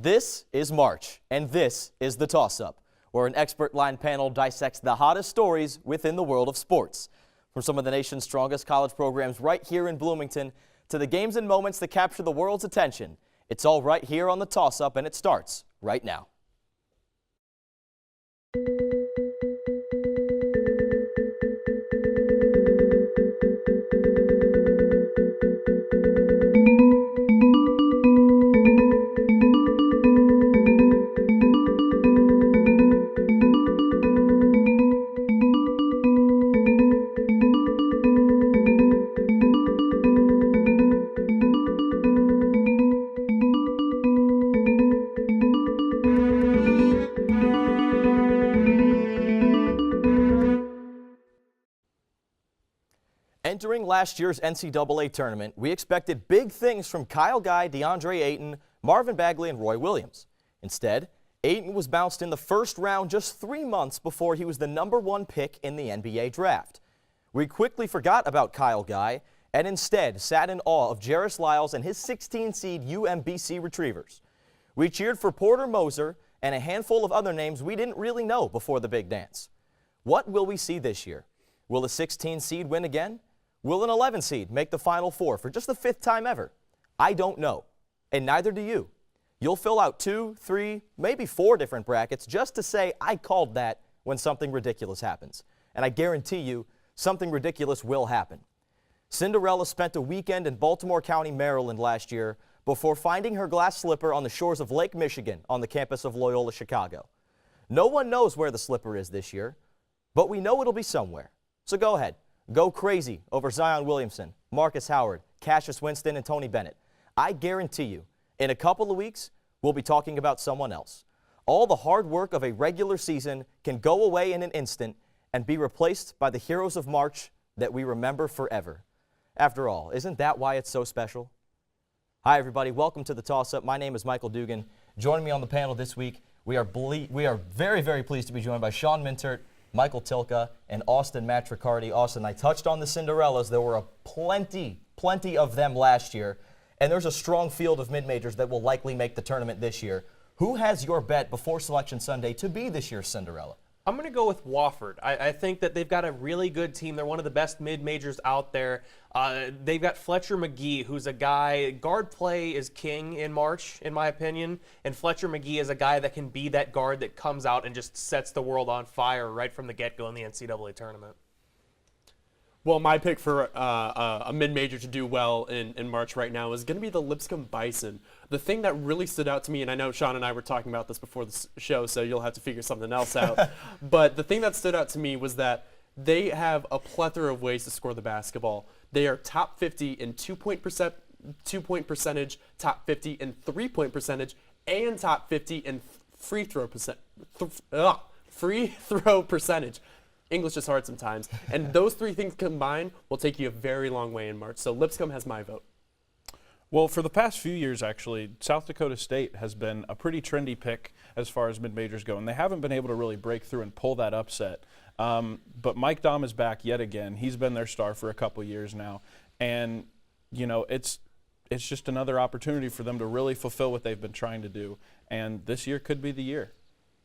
This is March, and this is The Toss-Up, where an expert-line panel dissects the hottest stories within the world of sports. From some of the nation's strongest college programs right here in Bloomington to the games and moments that capture the world's attention, it's all right here on The Toss-Up, and it starts right now. Entering last year's NCAA tournament, we expected big things from Kyle Guy, DeAndre Ayton, Marvin Bagley, and Roy Williams. Instead, Ayton was bounced in the first round just 3 months before he was the #1 pick in the NBA draft. We quickly forgot about Kyle Guy and instead sat in awe of Jarris Lyles and his 16-seed UMBC Retrievers. We cheered for Porter Moser and a handful of other names we didn't really know before the big dance. What will we see this year? Will a 16-seed win again? Will an 11 seed make the Final Four for just the 5th time ever? I don't know, and neither do you. You'll fill out 2, 3, maybe 4 different brackets just to say I called that when something ridiculous happens. And I guarantee you something ridiculous will happen. Cinderella spent a weekend in Baltimore County, Maryland last year before finding her glass slipper on the shores of Lake Michigan on the campus of Loyola Chicago. No one knows where the slipper is this year, but we know it'll be somewhere. So go ahead. Go crazy over Zion Williamson, Marcus Howard, Cassius Winston, and Tony Bennett. I guarantee you, in a couple of weeks, we'll be talking about someone else. All the hard work of a regular season can go away in an instant and be replaced by the heroes of March that we remember forever. After all, isn't that why it's so special? Hi, everybody. Welcome to The Toss-Up. My name is Michael Dugan. Joining me on the panel this week, we are very, very pleased to be joined by Sean Mintert, Michael Tilka, and Austin Matricardi. Austin, I touched on the Cinderellas. There were plenty of them last year, and there's a strong field of mid-majors that will likely make the tournament this year. Who has your bet before Selection Sunday to be this year's Cinderella? I'm going to go with Wofford. I think that they've got a really good team. They're one of the best mid-majors out there. They've got Fletcher McGee, who's a guy, guard play is king in March, in my opinion. And Fletcher McGee is a guy that can be that guard that comes out and just sets the world on fire right from the get-go in the NCAA tournament. Well, my pick for a mid-major to do well in March right now is going to be the Lipscomb Bison. The thing that really stood out to me, and I know Sean and I were talking about this before the show, so you'll have to figure something else out, but the thing that stood out to me was that they have a plethora of ways to score the basketball. They are top 50 in two-point percentage, top 50 in three-point percentage, and top 50 in free throw percentage. English is hard sometimes. And those 3 things combined will take you a very long way in March. So Lipscomb has my vote. Well, for the past few years, actually, South Dakota State has been a pretty trendy pick as far as mid-majors go, and they haven't been able to really break through and pull that upset. But Mike Dahm is back yet again. He's been their star for a couple years now. And, you know, it's just another opportunity for them to really fulfill what they've been trying to do. And this year could be the year.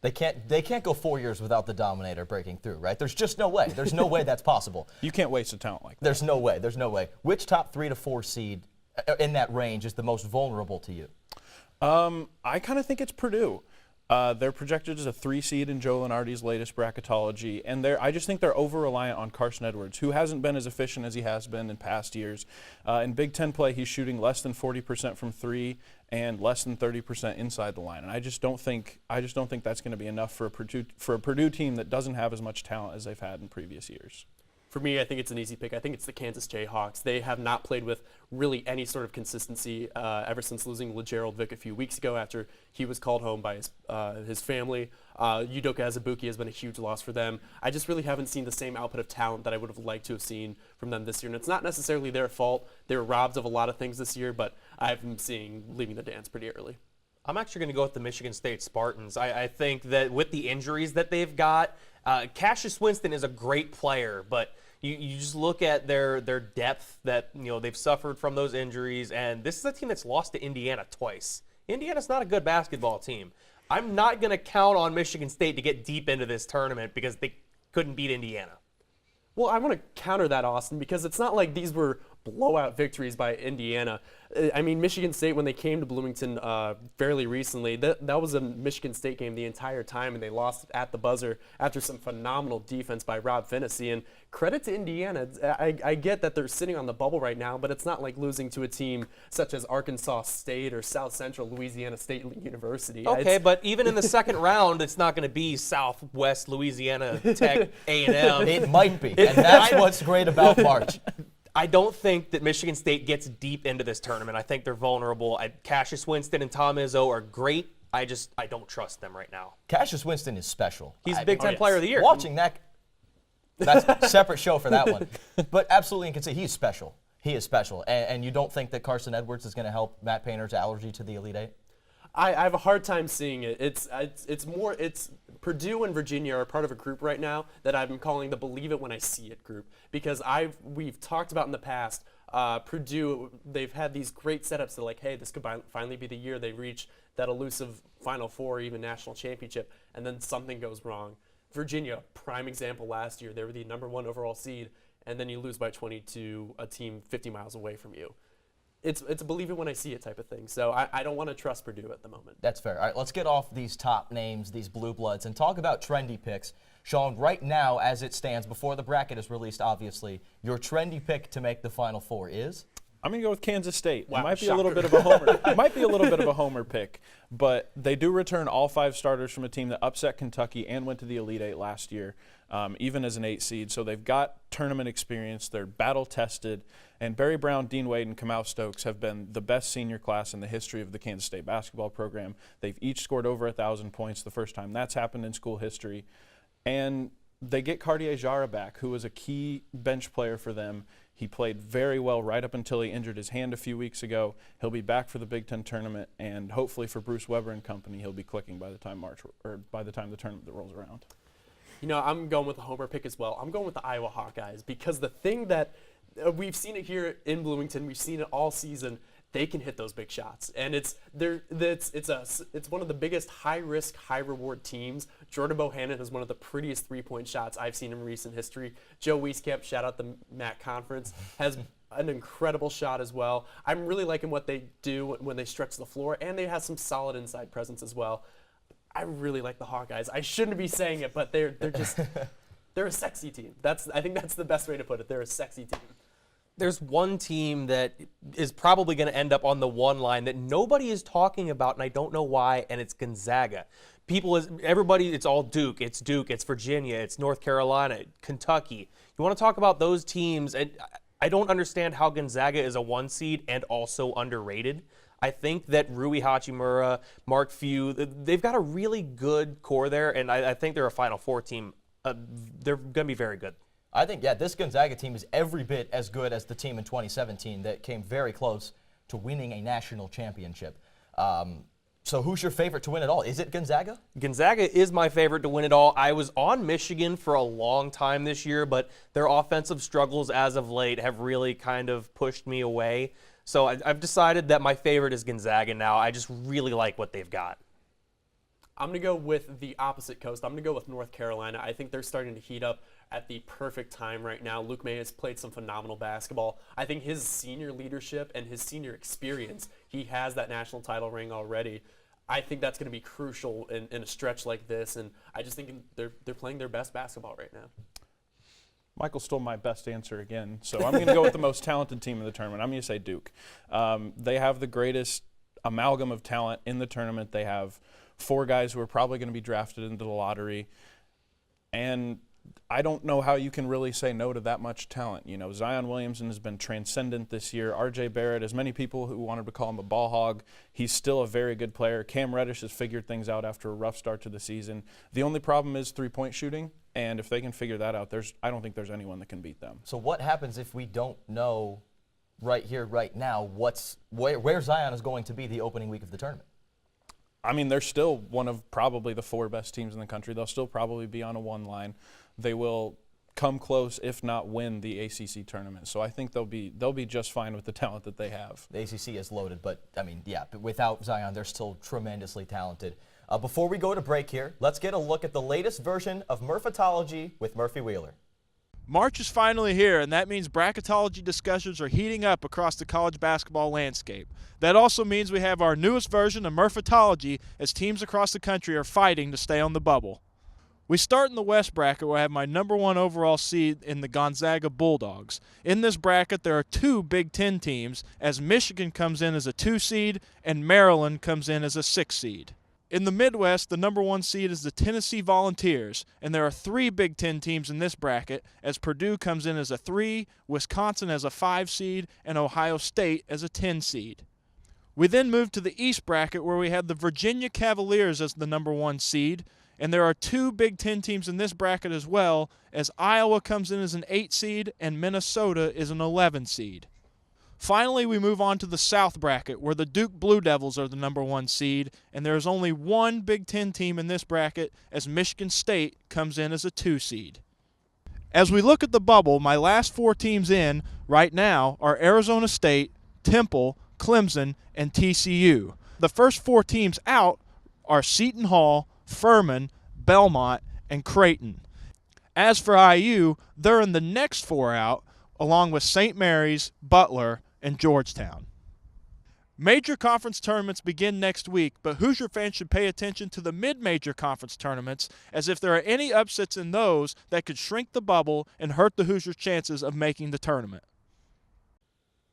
They can't go 4 years without the Dominator breaking through, right? There's just no way. There's no way that's possible. You can't waste a talent like that. There's no way. There's no way. Which top 3 to 4 seed in that range is the most vulnerable to you? I kind of think it's Purdue. They're projected as a 3 seed in Joe Lunardi's latest bracketology, and I just think they're over-reliant on Carson Edwards, who hasn't been as efficient as he has been in past years. In Big Ten play, he's shooting less than 40% from 3 and less than 30% inside the line, and I just don't think that's going to be enough for a Purdue team that doesn't have as much talent as they've had in previous years. For me, I think it's an easy pick. I think it's the Kansas Jayhawks. They have not played with really any sort of consistency ever since losing LeGerald Vick a few weeks ago after he was called home by his family. Udoka Azubuike has been a huge loss for them. I just really haven't seen the same output of talent that I would have liked to have seen from them this year. And it's not necessarily their fault. They were robbed of a lot of things this year, but I've been seeing leaving the dance pretty early. I'm actually going to go with the Michigan State Spartans. I think that with the injuries that they've got, Cassius Winston is a great player, but you just look at their depth that they've suffered from those injuries, and this is a team that's lost to Indiana twice Indiana's not a good basketball team. I'm not going to count on Michigan State to get deep into this tournament because they couldn't beat Indiana. Well, I want to counter that, Austin, because it's not like these were blowout victories by Indiana. I mean, Michigan State, when they came to Bloomington fairly recently, that was a Michigan State game the entire time, and they lost at the buzzer after some phenomenal defense by Rob Finney. And credit to Indiana. I get that they're sitting on the bubble right now, but it's not like losing to a team such as Arkansas State or South Central Louisiana State University. Okay, but even in the second round, it's not going to be Southwest Louisiana Tech A&M. It might be, and that's what's great about March. I don't think that Michigan State gets deep into this tournament. I think they're vulnerable. Cassius Winston and Tom Izzo are great. I don't trust them right now. Cassius Winston is special. He's Big Ten Player of the Year. Watching that's a separate show for that one. But absolutely, you can say he's special. He is special. And you don't think that Carson Edwards is going to help Matt Painter's allergy to the Elite Eight? I have a hard time seeing it. It's Purdue and Virginia are part of a group right now that I've been calling the Believe It When I See It group, because we've talked about in the past, Purdue, they've had these great setups. They're like, hey, this could finally be the year they reach that elusive Final Four or even national championship, and then something goes wrong. Virginia, prime example last year, they were the #1 overall seed, and then you lose by 20 to a team 50 miles away from you. It's a believe it when I see it type of thing. So I don't want to trust Purdue at the moment. That's fair. All right, let's get off these top names, these blue bloods, and talk about trendy picks. Sean, right now, as it stands, before the bracket is released, obviously, your trendy pick to make the Final Four is? I'm going to go with Kansas State. Wow, it might be shocker. a little bit of a homer. It might be a little bit of a homer pick, but they do return all 5 starters from a team that upset Kentucky and went to the Elite Eight last year, even as an 8 seed. So they've got tournament experience. They're battle tested, and Barry Brown, Dean Wade, and Kamau Stokes have been the best senior class in the history of the Kansas State basketball program. They've each scored over 1,000 points, the first time that's happened in school history, and they get Cartier Jara back, who was a key bench player for them. He played very well right up until he injured his hand a few weeks ago. He'll be back for the Big Ten tournament, and hopefully for Bruce Weber and company, he'll be clicking by the time the tournament that rolls around. You know, I'm going with a homer pick as well. I'm going with the Iowa Hawkeyes, because the thing that we've seen it here in Bloomington, we've seen it all season. They can hit those big shots, and it's one of the biggest high-risk, high-reward teams. Jordan Bohannon has one of the prettiest three-point shots I've seen in recent history. Joe Wieskamp, shout out the MAC Conference, has an incredible shot as well. I'm really liking what they do when they stretch the floor, and they have some solid inside presence as well. I really like the Hawkeyes. I shouldn't be saying it, but they're just they're a sexy team. I think that's the best way to put it. They're a sexy team. There's one team that is probably going to end up on the one line that nobody is talking about, and I don't know why, and it's Gonzaga. Everybody, it's all Duke, it's Virginia, it's North Carolina, Kentucky. You want to talk about those teams, and I don't understand how Gonzaga is a 1 seed and also underrated. I think that Rui Hachimura, Mark Few, they've got a really good core there, and I think they're a Final Four team. They're going to be very good. I think, this Gonzaga team is every bit as good as the team in 2017 that came very close to winning a national championship. So who's your favorite to win it all? Is it Gonzaga? Gonzaga is my favorite to win it all. I was on Michigan for a long time this year, but their offensive struggles as of late have really kind of pushed me away. So I've decided that my favorite is Gonzaga now. I just really like what they've got. I'm going to go with the opposite coast. I'm going to go with North Carolina. I think they're starting to heat up at the perfect time right now. Luke May has played some phenomenal basketball. I think his senior leadership and his senior experience, he has that national title ring already. I think that's going to be crucial in a stretch like this, and I just think they're playing their best basketball right now. Michael stole my best answer again, so I'm going to go with the most talented team in the tournament. I'm going to say Duke. They have the greatest amalgam of talent in the tournament. They have 4 guys who are probably going to be drafted into the lottery, and I don't know how you can really say no to that much talent. You know, Zion Williamson has been transcendent this year. R.J. Barrett, as many people who wanted to call him a ball hog, he's still a very good player. Cam Reddish has figured things out after a rough start to the season. The only problem is three-point shooting, and if they can figure that out, I don't think there's anyone that can beat them. So what happens if we don't know right here, right now, where Zion is going to be the opening week of the tournament? I mean, they're still one of probably the 4 best teams in the country. They'll still probably be on a 1 line. They will come close, if not win, the ACC tournament. So I think they'll be just fine with the talent that they have. The ACC is loaded, but I mean, yeah, but without Zion, they're still tremendously talented. Before we go to break here, let's get a look at the latest version of Murphatology with Murphy Wheeler. March is finally here, and that means bracketology discussions are heating up across the college basketball landscape. That also means we have our newest version of Murphatology as teams across the country are fighting to stay on the bubble. We start in the West bracket where I have my #1 overall seed in the Gonzaga Bulldogs. In this bracket, there are 2 Big Ten teams, as Michigan comes in as a 2 seed and Maryland comes in as a 6 seed. In the Midwest, the #1 seed is the Tennessee Volunteers, and there are 3 Big Ten teams in this bracket, as Purdue comes in as a 3, Wisconsin as a 5 seed, and Ohio State as a 10 seed. We then move to the East bracket where we have the Virginia Cavaliers as the #1 seed, and there are 2 Big Ten teams in this bracket as well, as Iowa comes in as an 8 seed and Minnesota is an 11 seed. Finally, we move on to the South bracket where the Duke Blue Devils are the #1 seed, and there is only 1 Big Ten team in this bracket, as Michigan State comes in as a 2 seed. As we look at the bubble, my last 4 teams in right now are Arizona State, Temple, Clemson, and TCU. The first 4 teams out are Seton Hall, Furman, Belmont, and Creighton. As for IU, they're in the next 4 out, along with St. Mary's, Butler, and Georgetown. Major conference tournaments begin next week, but Hoosier fans should pay attention to the mid-major conference tournaments, as if there are any upsets in those that could shrink the bubble and hurt the Hoosiers' chances of making the tournament.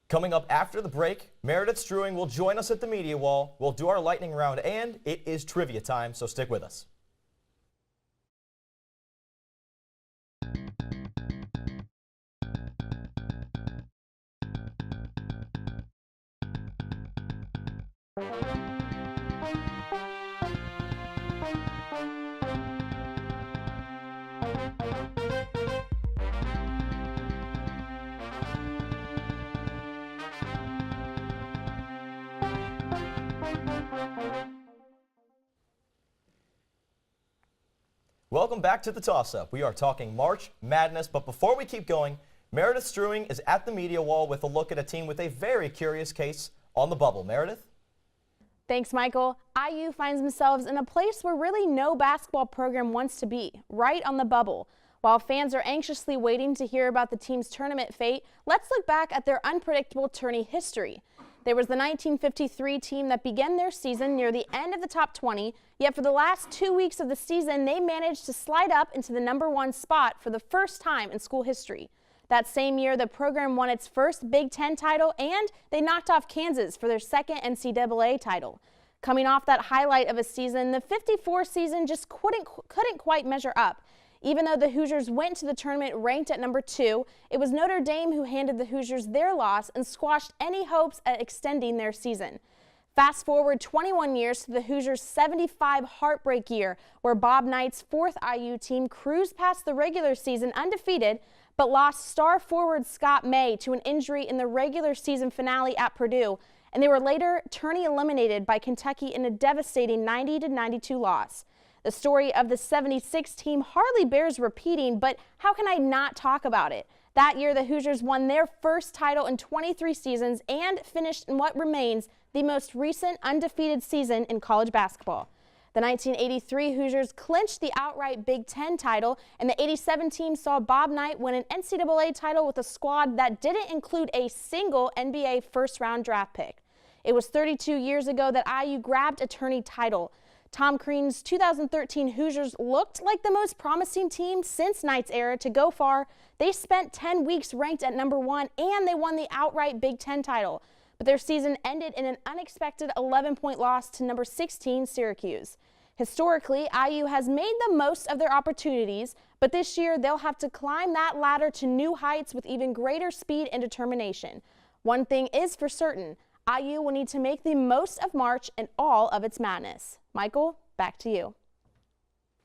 Coming up after the break, Meredith Strewing will join us at the media wall. We'll do our lightning round, and it is trivia time, so stick with us. Welcome back to the Toss-Up. We are talking March Madness, but before we keep going, Meredith Strewing is at the media wall with a look at a team with a very curious case on the bubble. Meredith? Thanks, Michael. IU finds themselves in a place where really no basketball program wants to be, right on the bubble. While fans are anxiously waiting to hear about the team's tournament fate, let's look back at their unpredictable tourney history. There was the 1953 team that began their season near the end of the top 20, yet for the last 2 weeks of the season, they managed to slide up into the #1 spot for the first time in school history. That same year, the program won its first Big Ten title, and they knocked off Kansas for their second NCAA title. Coming off that highlight of a season, the 54 season just couldn't quite measure up. Even though the Hoosiers went to the tournament ranked at #2, it was Notre Dame who handed the Hoosiers their loss and squashed any hopes at extending their season. Fast forward 21 years to the Hoosiers' 75 heartbreak year, where Bob Knight's 4th IU team cruised past the regular season undefeated, but lost star forward Scott May to an injury in the regular season finale at Purdue, and they were later tourney eliminated by Kentucky in a devastating 90-92 loss. The story of the 76 team hardly bears repeating, but how can I not talk about it? That year, the Hoosiers won their first title in 23 seasons and finished in what remains the most recent undefeated season in college basketball. The 1983 Hoosiers clinched the outright Big Ten title, and the 87 team saw Bob Knight win an NCAA title with a squad that didn't include a single NBA first-round draft pick. It was 32 years ago that IU grabbed a tourney title. Tom Crean's 2013 Hoosiers looked like the most promising team since Knight's era to go far. They spent 10 weeks ranked at #1, and they won the outright Big Ten title. But their season ended in an unexpected 11-point loss to number 16 Syracuse. Historically, IU has made the most of their opportunities, but this year they'll have to climb that ladder to new heights with even greater speed and determination. One thing is for certain, IU will need to make the most of March and all of its madness. Michael, back to you.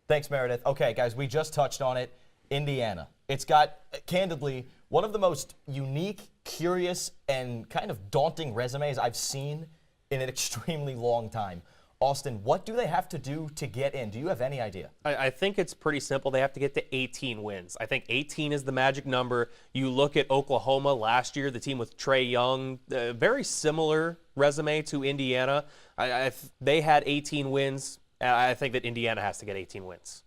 Thanks, Meredith. Okay, guys, we just touched on it. Indiana. It's got, candidly, one of the most unique, curious, and kind of daunting resumes I've seen in an extremely long time. Austin, what do they have to do to get in? Do you have any idea? I think it's pretty simple. They have to get to 18 wins. I think 18 is the magic number. You look at Oklahoma last year, the team with Trae Young, very similar resume to Indiana. They had 18 wins. I think that Indiana has to get 18 wins.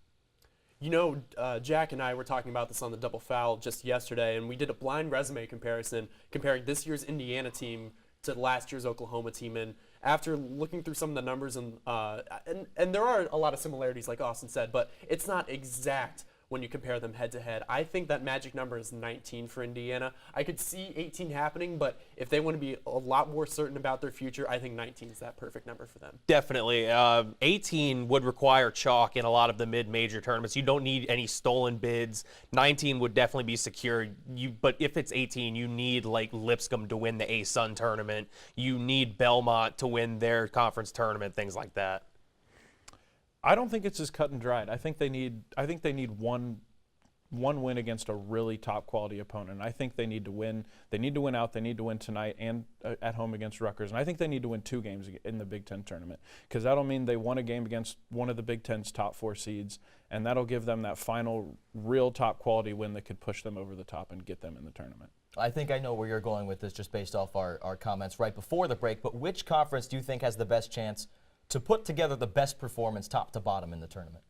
You know, Jack and I were talking about this on the Double Foul just yesterday, and we did a blind resume comparison comparing this year's Indiana team to last year's Oklahoma team. And after looking through some of the numbers, and there are a lot of similarities, like Austin said, but it's not exact when you compare them head to head. I think that magic number is 19 for Indiana. I could see 18 happening, but if they want to be a lot more certain about their future, I think 19 is that perfect number for them. Definitely. 18 would require chalk in a lot of the mid-major tournaments. You don't need any stolen bids. 19 would definitely be secure. But if it's 18, you need like Lipscomb to win the A-Sun tournament. You need Belmont to win their conference tournament, things like that. I don't think it's as cut and dried. I think they need one win against a really top quality opponent. I think they need to win. They need to win out. They need to win tonight and at home against Rutgers. And I think they need to win 2 games in the Big Ten tournament, because that'll mean they won a game against one of the Big Ten's top 4 seeds, and that'll give them that final real top quality win that could push them over the top and get them in the tournament. I think I know where you're going with this just based off our comments right before the break, but which conference do you think has the best chance to put together the best performance top to bottom in the tournament?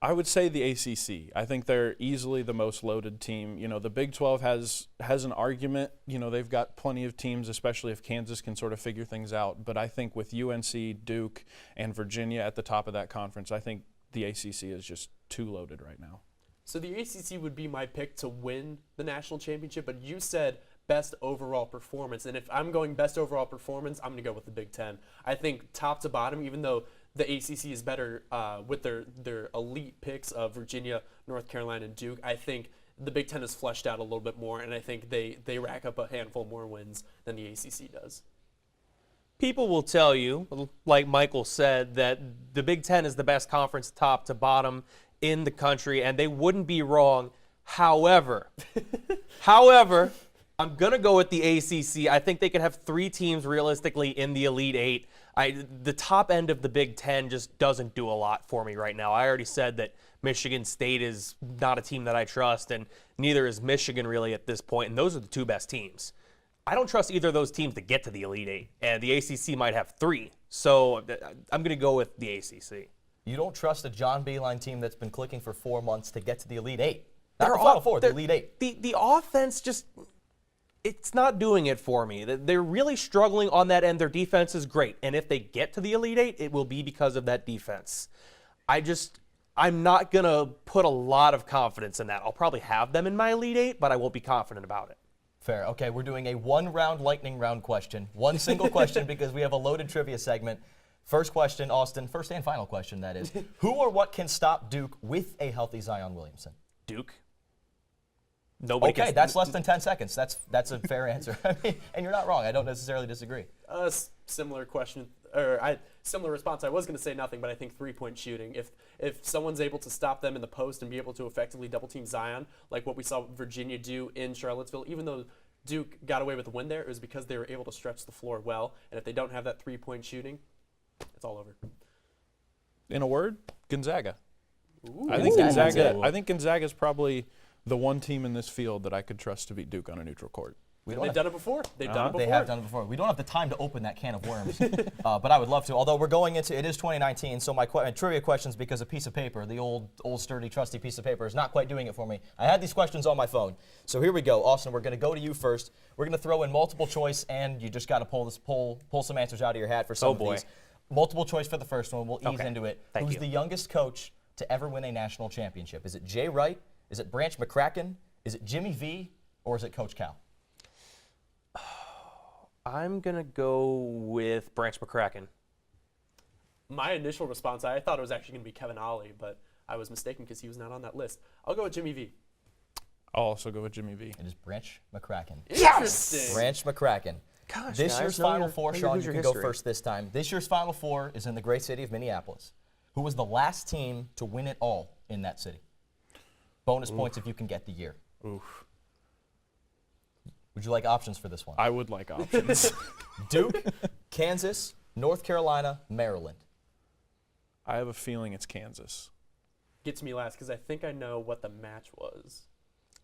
I would say the ACC. I think they're easily the most loaded team. You know, the Big 12 has an argument. You know, they've got plenty of teams, especially if Kansas can sort of figure things out. But I think with UNC, Duke, and Virginia at the top of that conference, I think the ACC is just too loaded right now. So the ACC would be my pick to win the national championship, but you said best overall performance. And if I'm going best overall performance, I'm going to go with the Big Ten. I think top to bottom, even though the ACC is better with their elite picks of Virginia, North Carolina, and Duke, I think the Big Ten is fleshed out a little bit more, and I think they rack up a handful more wins than the ACC does. People will tell you, like Michael said, that the Big Ten is the best conference top to bottom in the country, and they wouldn't be wrong. However, I'm going to go with the ACC. I think they could have 3 teams realistically in the Elite 8. The top end of the Big Ten just doesn't do a lot for me right now. I already said that Michigan State is not a team that I trust, and neither is Michigan really at this point, and those are the 2 best teams. I don't trust either of those teams to get to the Elite 8, and the ACC might have 3. So I'm going to go with the ACC. You don't trust a John Beilein team that's been clicking for 4 months to get to the Elite 8? Not the Final Four, the Elite 8. The offense just... it's not doing it for me. They're really struggling on that end. Their defense is great. And if they get to the Elite 8, it will be because of that defense. I'm not going to put a lot of confidence in that. I'll probably have them in my Elite 8, but I won't be confident about it. Fair. Okay, we're doing a 1-round lightning round question. One single question because we have a loaded trivia segment. First question, Austin. First and final question, that is. Who or what can stop Duke with a healthy Zion Williamson? Duke. Nobody okay, that's less than 10 seconds. That's a fair answer. I mean, and you're not wrong. I don't necessarily disagree. Similar question, or similar response. I was going to say nothing, but I think 3-point shooting. If someone's able to stop them in the post and be able to effectively double team Zion, like what we saw Virginia do in Charlottesville, even though Duke got away with the win there, it was because they were able to stretch the floor well. And if they don't have that 3-point shooting, it's all over. In a word, Gonzaga. Ooh. I think Gonzaga is probably the one team in this field that I could trust to beat Duke on a neutral court. They've done it before. They've done it before. They have done it before. We don't have the time to open that can of worms, but I would love to. Although we're going into, it is 2019, so my trivia questions, because a piece of paper, the old sturdy, trusty piece of paper, is not quite doing it for me. I had these questions on my phone. So here we go. Austin, we're going to go to you first. We're going to throw in multiple choice, and you just got to pull some answers out of your hat for some of these. Multiple choice for the first one. We'll ease into it. Who's the youngest coach to ever win a national championship? Is it Jay Wright? Is it Branch McCracken? Is it Jimmy V? Or is it Coach Cal? I'm going to go with Branch McCracken. My initial response, I thought it was actually going to be Kevin Ollie, but I was mistaken because he was not on that list. I'll go with Jimmy V. I'll also go with Jimmy V. It is Branch McCracken. Interesting. Branch McCracken. Gosh, this guys, year's Final Four, Sean, you can go history. first this time. This year's Final Four is in the great city of Minneapolis. Who was the last team to win it all in that city? Bonus points if you can get the year. Oof. Would you like options for this one? I would like options. Duke, Kansas, North Carolina, Maryland. I have a feeling it's Kansas. Gets me last because I think I know what the match was.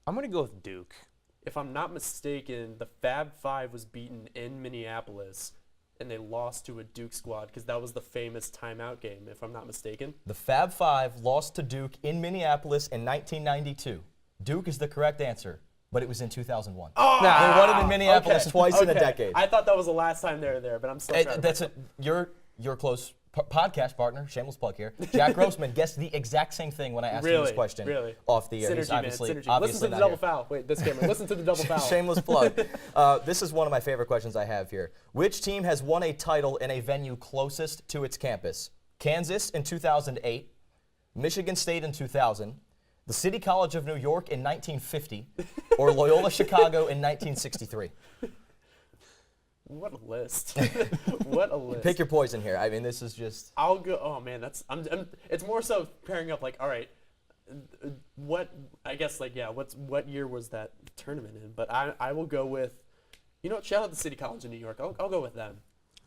I'm going to go with Duke. If I'm not mistaken, the Fab Five was beaten in Minneapolis, and they lost to a Duke squad because that was the famous timeout game, if I'm not mistaken. The Fab Five lost to Duke in Minneapolis in 1992. Duke is the correct answer, but it was in 2001. Oh! They won it in Minneapolis twice in a Okay. decade. I thought that was the last time they were there, but I'm still trying to That's your close podcast partner, shameless plug here, Jack Grossman, guessed the exact same thing when I asked him this question off the air. Synergy, He's obviously, man, synergy. obviously Listen to the not double here. foul. Wait, this camera. Listen to the double foul. Shameless plug. This is one of my favorite questions I have here. Which team has won a title in a venue closest to its campus? Kansas in 2008, Michigan State in 2000, the City College of New York in 1950, or Loyola Chicago in 1963? What a list. What a list. Pick your poison here. I mean, this is just... I'll go. Oh man, it's more so pairing up like, all right, what what year was that tournament in? But I will go with, shout out the City College of New York. I'll go with them.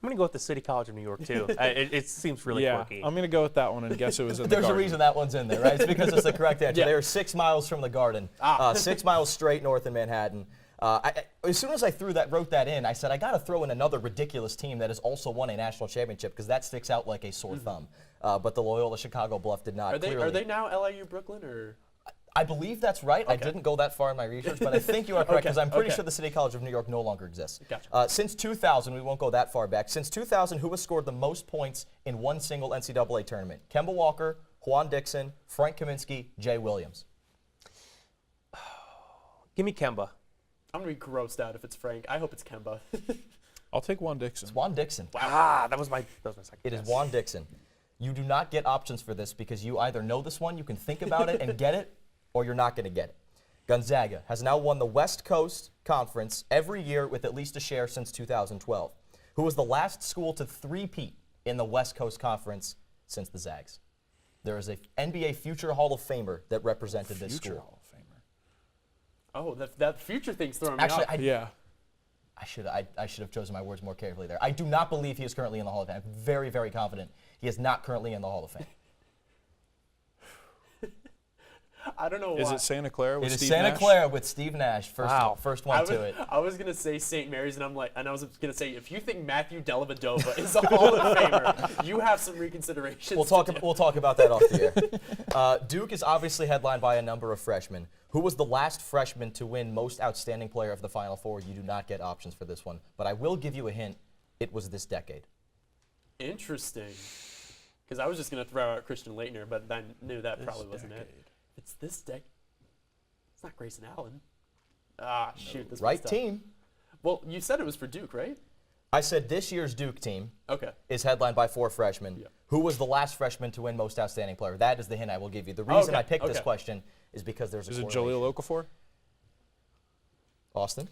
I'm going to go with the City College of New York, too. It seems really quirky. I'm going to go with that one and guess it was in the There's a Garden. reason that one's in there, right? It's because it's the correct answer. Yeah. They are 6 miles from the Garden, 6 miles straight north of Manhattan. As soon as I wrote that in, I said, I got to throw in another ridiculous team that has also won a national championship because that sticks out like a sore thumb. But the Loyola Chicago Bluff did not. Are they now LIU Brooklyn or? I believe that's right. I didn't go that far in my research, but I think you are correct because I'm pretty sure the City College of New York no longer exists. Gotcha. Since 2000, we won't go that far back. Since 2000, who has scored the most points in one single NCAA tournament? Kemba Walker, Juan Dixon, Frank Kaminsky, Jay Williams. Give me Kemba. I'm gonna be grossed out if it's Frank. I hope it's Kemba. I'll take Juan Dixon. Juan Dixon. That was my second It is guess. Juan Dixon. You do not get options for this because you either know this one, you can think about it and get it, or you're not going to get it. Gonzaga has now won the West Coast Conference every year with at least a share since 2012. Who was the last school to three-peat in the West Coast Conference since the Zags? There is a NBA future Hall of Famer that represented this Future school. Hall of Famer. Oh, that future thing's throwing me Actually, off. I should have chosen my words more carefully there. I do not believe he is currently in the Hall of Fame. I'm very, very confident he is not currently in the Hall of Fame. I don't know why. Is it Santa Clara with It is Steve Santa Nash? Clara with Steve Nash, Wow. first one to it. I was gonna say St. Mary's, and I was gonna say if you think Matthew Dellavedova is a Hall of Famer, you have some reconsiderations. We'll talk about that off the air. Duke is obviously headlined by a number of freshmen. Who was the last freshman to win Most Outstanding Player of the Final Four? You do not get options for this one, but I will give you a hint. It was this decade. Interesting. Because I was just gonna throw out Christian Laettner, but I knew that probably wasn't it. It's this decade. It's not Grayson Allen. Shoot. This Right one's tough. team. Well, you said it was for Duke, right? I said this year's Duke team Okay. is headlined by 4 freshmen. Yeah. Who was the last freshman to win Most Outstanding Player? That is the hint I will give you. The reason Okay, I picked this okay. question is because there's Is a it correlation. Jaleel Okafor? Austin?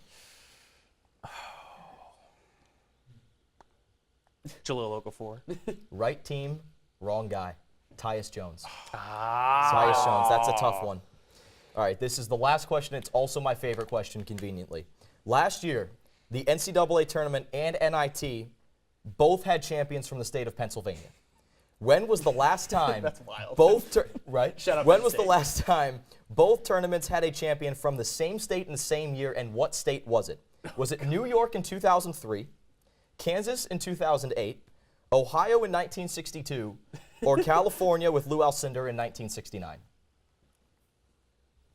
Jaleel Okafor. Right team, wrong guy. Tyus Jones. Ah. Tyus Jones. That's a tough one. All right, this is the last question. It's also my favorite question, conveniently. Last year, the NCAA tournament and NIT both had champions from the state of Pennsylvania. When was the last time That's wild. right? Shut up, When Penn was the State. last time both tournaments had a champion from the same state in the same year, and what state was it? Was it New York in 2003, Kansas in 2008, Ohio in 1962, or California with Lou Alcindor in 1969?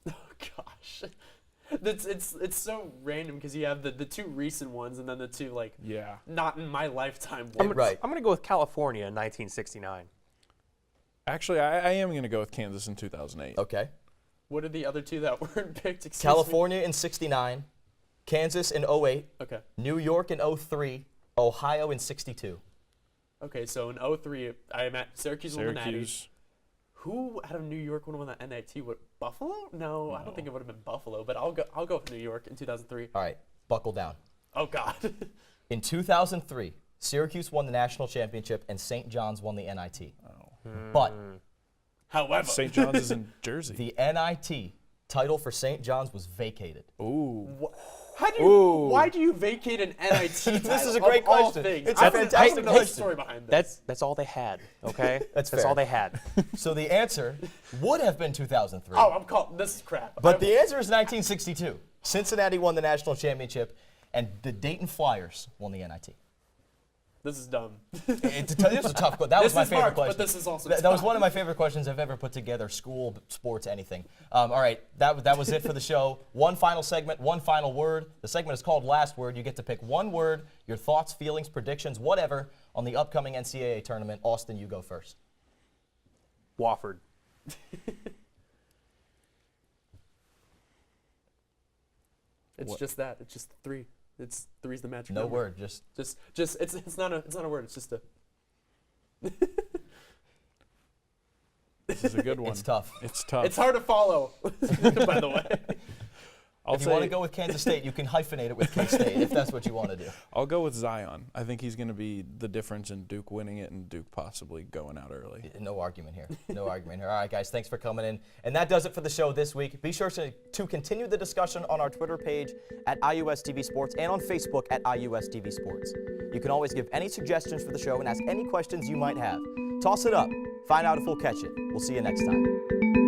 Oh gosh. It's so random because you have the 2 recent ones and then the 2 not in my lifetime ones. Right. I'm going to go with California in 1969. Actually, I am going to go with Kansas in 2008. Okay. What are the other 2 that weren't picked? Excuse me? California in 69, Kansas in 08, Okay. New York in 03, Ohio in 62. Okay, so in 03, I'm at Syracuse won the Natty. Syracuse. Who out of New York would have won the NIT? What, Buffalo? No, I don't think it would have been Buffalo, but I'll go with New York in 2003. All right, buckle down. Oh God. In 2003, Syracuse won the national championship and St. John's won the NIT. But However, St. John's is in Jersey. the NIT title for St. John's was vacated. Ooh. Why do you vacate an NIT title? This is a great of all question. things? It's a I fantastic don't know the question. story behind this. That's all they had, okay? That's That's fair. all they had. So the answer would have been 2003. Oh, I'm called. This is crap. But the answer is 1962. Cincinnati won the national championship, and the Dayton Flyers won the NIT. This is dumb. This was a tough question. That was This my is favorite hard, question. but this is also That was tough. one of my favorite questions I've ever put together. School, sports, anything. All right, that was it for the show. One final segment, one final word. The segment is called Last Word. You get to pick one word, your thoughts, feelings, predictions, whatever, on the upcoming NCAA tournament. Austin, you go first. Wofford. It's just that. It's just 3. It's 3's the magic No number. word, just It's not a word. It's just a. This is a good one. it's tough. It's tough. It's hard to follow. By the way. If you want to go with Kansas State, you can hyphenate it with K-State if that's what you want to do. I'll go with Zion. I think he's going to be the difference in Duke winning it and Duke possibly going out early. No argument here. No argument here. All right, guys, thanks for coming in. And that does it for the show this week. Be sure to continue the discussion on our Twitter page at IUSTV Sports and on Facebook at IUSTV Sports. You can always give any suggestions for the show and ask any questions you might have. Toss it up. Find out if we'll catch it. We'll see you next time.